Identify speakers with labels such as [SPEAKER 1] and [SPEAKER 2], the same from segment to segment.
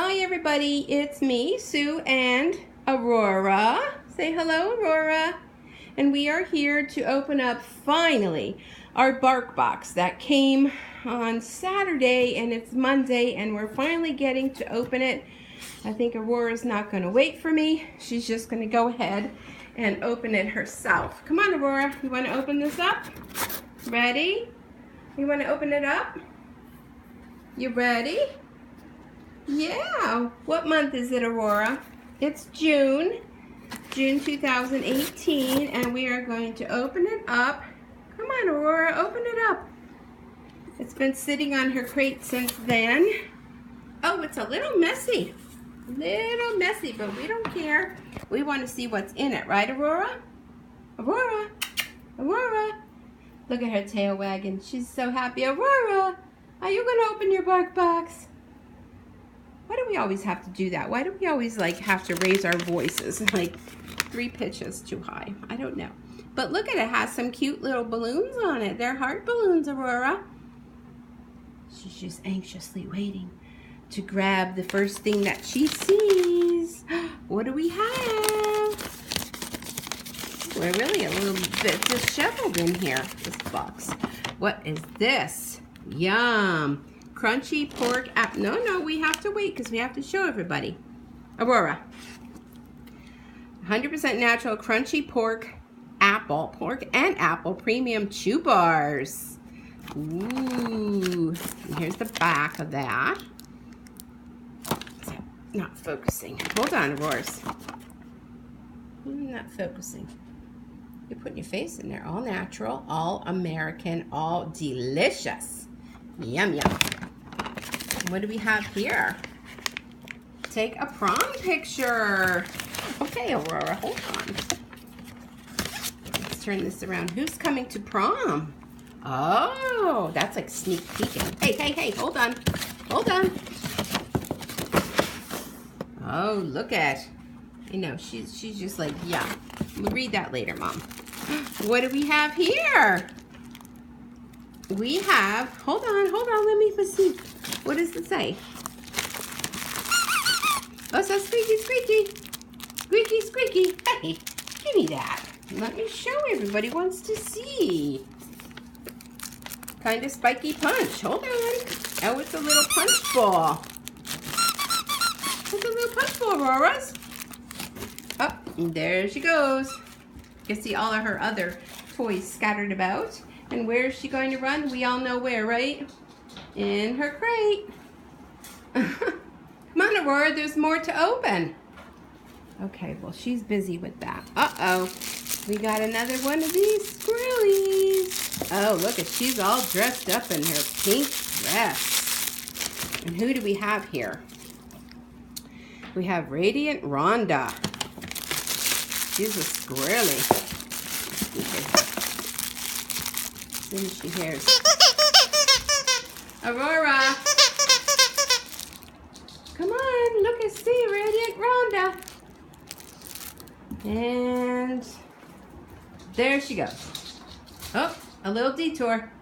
[SPEAKER 1] Hi everybody, it's me, Sue, and Aurora. Say hello, Aurora. And we are here to open up, finally, our Bark box that came on Saturday, and it's Monday, and we're finally getting to open it. I think Aurora's not going to wait for me. She's just going to go ahead and open it herself. Come on, Aurora. You want to open this up? Ready? You want to open it up? You ready? Yeah. What month is it, Aurora? It's June 2018, and we are going to open it up. Come on, Aurora, open it up. It's been sitting on her crate since then. Oh, it's a little messy. Little messy, but we don't care. We want to see what's in it, right, Aurora? Aurora, Aurora. Look at her tail wagging. She's so happy. Aurora, are you going to open your Bark box? Why do we always have to do that? Why do we always have to raise our voices like 3 pitches too high? I don't know. But look at it. It has some cute little balloons on it. They're heart balloons, Aurora. She's just anxiously waiting to grab the first thing that she sees. What do we have? We're really a little bit disheveled in here, this box. What is this? Yum. Crunchy pork apple. No, we have to wait because we have to show everybody. Aurora. 100% natural crunchy pork and apple premium chew bars. Ooh. And here's the back of that. Not focusing. Hold on, Aurora's. Not focusing. You're putting your face in there. All natural, all American, all delicious. Yum, yum. What do we have here? Take a prom picture. Okay, Aurora, hold on. Let's turn this around. Who's coming to prom? Oh, that's like sneak peeking. Hey, hold on. Hold on. Oh, look at. She's just like, yeah. We'll read that later, Mom. What do we have here? We have, hold on, let me see. What does it say? Oh, it says squeaky, squeaky. Squeaky, squeaky. Hey, give me that. Let me show everybody wants to see. Kind of spiky punch. Hold on. Oh, it's a little punch ball. It's a little punch ball, Aurora's. Oh, and there she goes. You can see all of her other toys scattered about. And where is she going to run? We all know where, right? In her crate. Come on, Aurora, there's more to open. Okay, well, she's busy with that. Uh-oh. We got another one of these squirrelies. Oh, look at, she's all dressed up in her pink dress. And who do we have here? We have Radiant Rhonda. She's a squirrely. As soon as she hears. Aurora! Come on, look and see Radiant Rhonda. And there she goes. Oh, a little detour.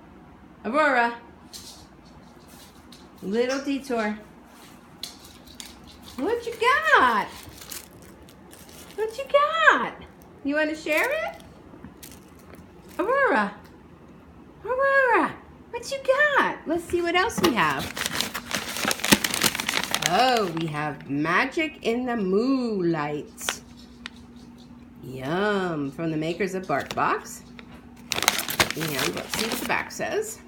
[SPEAKER 1] Aurora. Little detour. What you got? What you got? You want to share it? Aurora. Aurora, what you got? Let's see what else we have. Oh, we have Magic in the Moonlight. Yum, from the makers of Bark Box. And let's see what the back says.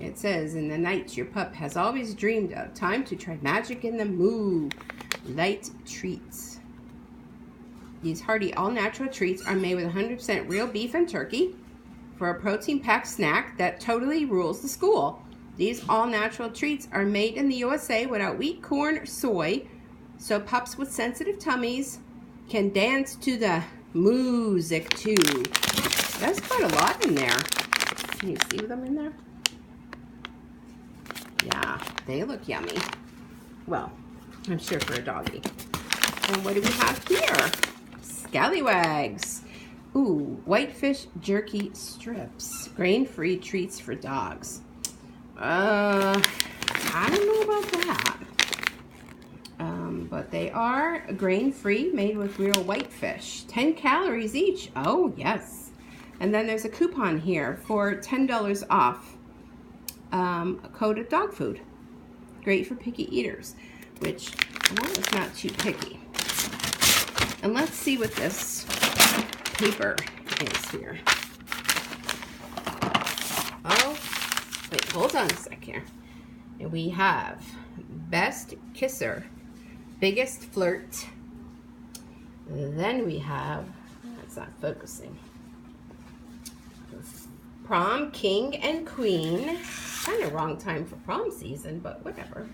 [SPEAKER 1] It says, in the night your pup has always dreamed of, time to try Magic in the Moonlight treats. These hearty all-natural treats are made with 100% real beef and turkey for a protein-packed snack that totally rules the school. These all-natural treats are made in the USA without wheat, corn, or soy, so pups with sensitive tummies can dance to the music too. There's quite a lot in there. Can you see them in there? Yeah, they look yummy. Well, I'm sure for a doggy. And what do we have here? Scallywags. Ooh, whitefish jerky strips. Grain-free treats for dogs. I don't know about that. are grain-free, made with real whitefish. 10 calories each. Oh, yes. And then there's a coupon here for $10 off a code of dog food. Great for picky eaters, which is not too picky. And let's see what this paper is here. Oh, wait, hold on a sec here. And we have Best Kisser, Biggest Flirt. Then we have, that's not focusing, Prom King and Queen. Kind of wrong time for prom season, but whatever.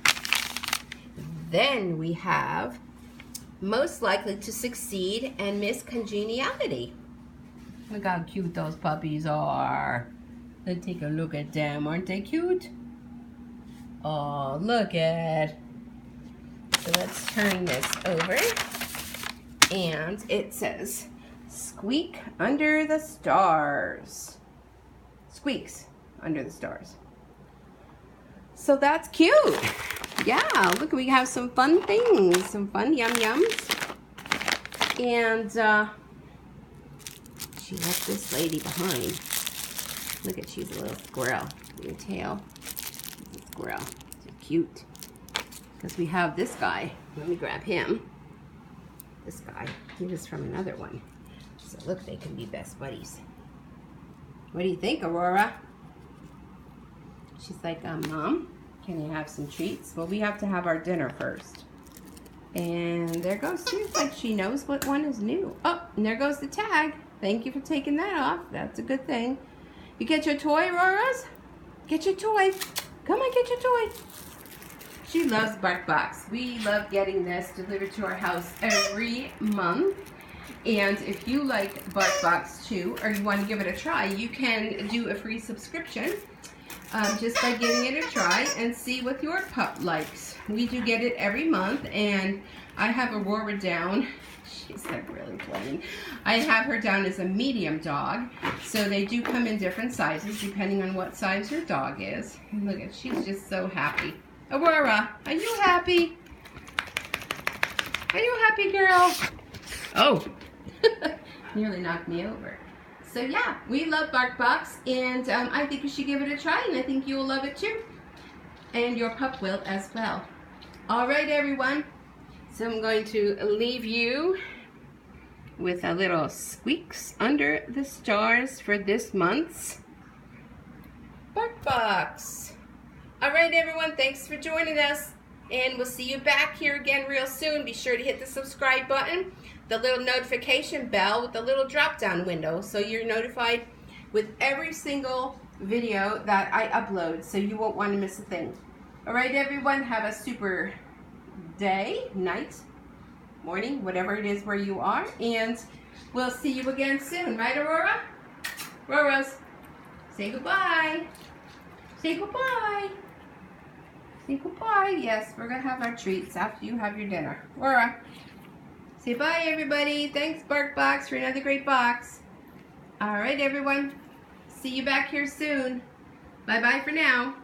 [SPEAKER 1] Then we have Most Likely to Succeed and Miss Congeniality. Look how cute those puppies are. Let's take a look at them. Aren't they cute? Oh, look at. So let's turn this over. And it says, Squeak Under the Stars. Squeaks under the stars. So that's cute. Yeah, look, we have some fun things. Some fun yum-yums. And she left this lady behind. Look at, she's a little squirrel. Your tail. She's a squirrel. She's cute. Because we have this guy. Let me grab him. This guy. He was from another one. So look, they can be best buddies. What do you think, Aurora? She's like, Mom, can you have some treats? Well, we have to have our dinner first. And there goes, seems like she knows what one is new. Oh, and there goes the tag. Thank you for taking that off. That's a good thing. You get your toy, Aurora's? Get your toy. Come on, get your toy. She loves Bark Box. We love getting this delivered to our house every month. And if you like Bark Box too, or you want to give it a try, you can do a free subscription just by giving it a try and see what your pup likes. We do get it every month, and I have Aurora down. She's like really playing. I have her down as a medium dog, so they do come in different sizes depending on what size your dog is. And look at, she's just so happy. Aurora, are you happy? Are you happy, girl? Oh, nearly knocked me over. So yeah, we love Bark Box, and I think you should give it a try, and I think you will love it too. And your pup will as well. All right, everyone. So I'm going to leave you with a little Squeaks Under the Stars for this month's Bark Box. All right, everyone. Thanks for joining us. And we'll see you back here again real soon. Be sure to hit the subscribe button, the little notification bell with the little drop-down window, so you're notified with every single video that I upload, so you won't want to miss a thing. All right, everyone, have a super day, night, morning, whatever it is where you are, and we'll see you again soon. Right, Aurora? Aurora's, say goodbye. Say goodbye. Say goodbye. Yes, we're going to have our treats after you have your dinner. Aurora, say bye, everybody. Thanks, Bark Box, for another great box. All right, everyone. See you back here soon. Bye-bye for now.